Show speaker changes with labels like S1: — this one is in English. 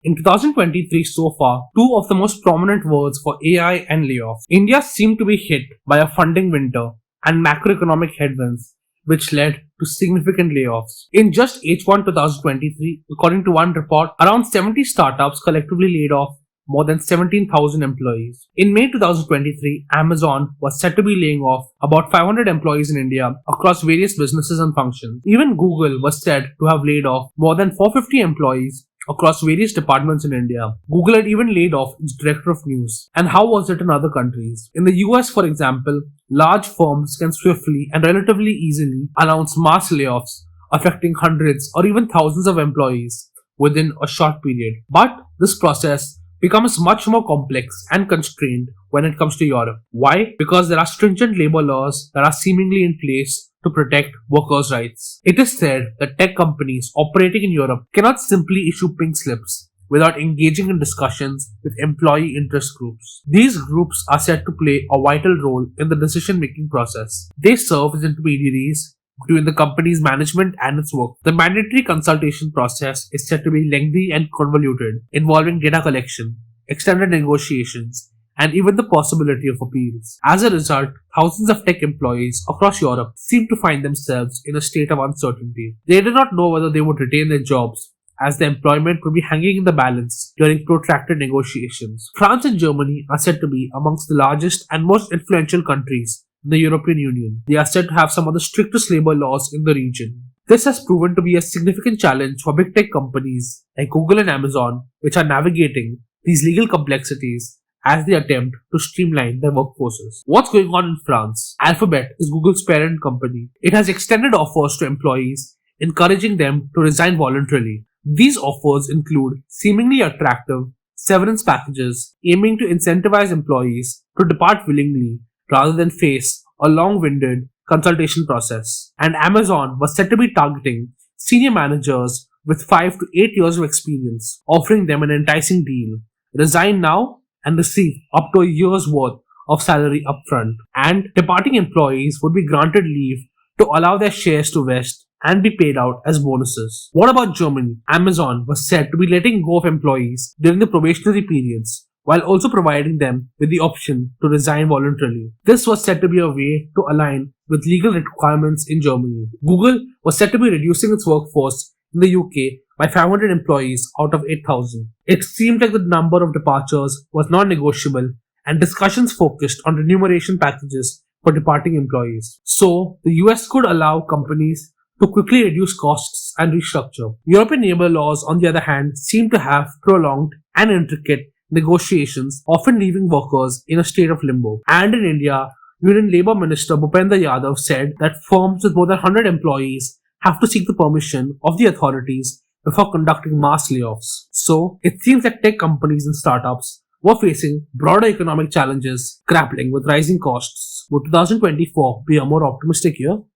S1: In 2023 so far, two of the most prominent words for AI and layoffs. India seemed to be hit by a funding winter and macroeconomic headwinds, which led to significant layoffs. In just H1 2023, according to one report, around 70 startups collectively laid off more than 17,000 employees. In May 2023, Amazon was said to be laying off about 500 employees in India across various businesses and functions. Even Google was said to have laid off more than 450 employees across various departments in India. Google had even laid off its director of news. And how was it in other countries? In the US, for example, large firms can swiftly and relatively easily announce mass layoffs affecting hundreds or even thousands of employees within a short period. But this process becomes much more complex and constrained when it comes to Europe. Why? Because there are stringent labor laws that are seemingly in place to protect workers' rights. It is said that tech companies operating in Europe cannot simply issue pink slips without engaging in discussions with employee interest groups. These groups are said to play a vital role in the decision-making process. They serve as intermediaries between the company's management and its work. The mandatory consultation process is said to be lengthy and convoluted, involving data collection, extended negotiations, and even the possibility of appeals. As a result, thousands of tech employees across Europe seem to find themselves in a state of uncertainty. They do not know whether they would retain their jobs, as their employment could be hanging in the balance during protracted negotiations. France and Germany are said to be amongst the largest and most influential countries in the European Union. They are said to have some of the strictest labor laws in the region. This has proven to be a significant challenge for big tech companies like Google and Amazon, which are navigating these legal complexities as they attempt to streamline their workforces. What's going on in France? Alphabet is Google's parent company. It has extended offers to employees, encouraging them to resign voluntarily. These offers include seemingly attractive severance packages aiming to incentivize employees to depart willingly rather than face a long-winded consultation process. And Amazon was said to be targeting senior managers with 5 to 8 years of experience, offering them an enticing deal. Resign now and receive up to a year's worth of salary upfront. And departing employees would be granted leave to allow their shares to vest and be paid out as bonuses. What about Germany? Amazon was said to be letting go of employees during the probationary periods, while also providing them with the option to resign voluntarily. This was said to be a way to align with legal requirements in Germany. Google was said to be reducing its workforce in the UK by 500 employees out of 8,000. It seemed like the number of departures was non-negotiable, and discussions focused on remuneration packages for departing employees. So, the US could allow companies to quickly reduce costs and restructure. European labor laws, on the other hand, seem to have prolonged and intricate negotiations, often leaving workers in a state of limbo. And in India, Union Labour Minister Bhupendra Yadav said that firms with more than 100 employees have to seek the permission of the authorities before conducting mass layoffs. So, it seems that tech companies and startups were facing broader economic challenges, grappling with rising costs. Would 2024 be a more optimistic year?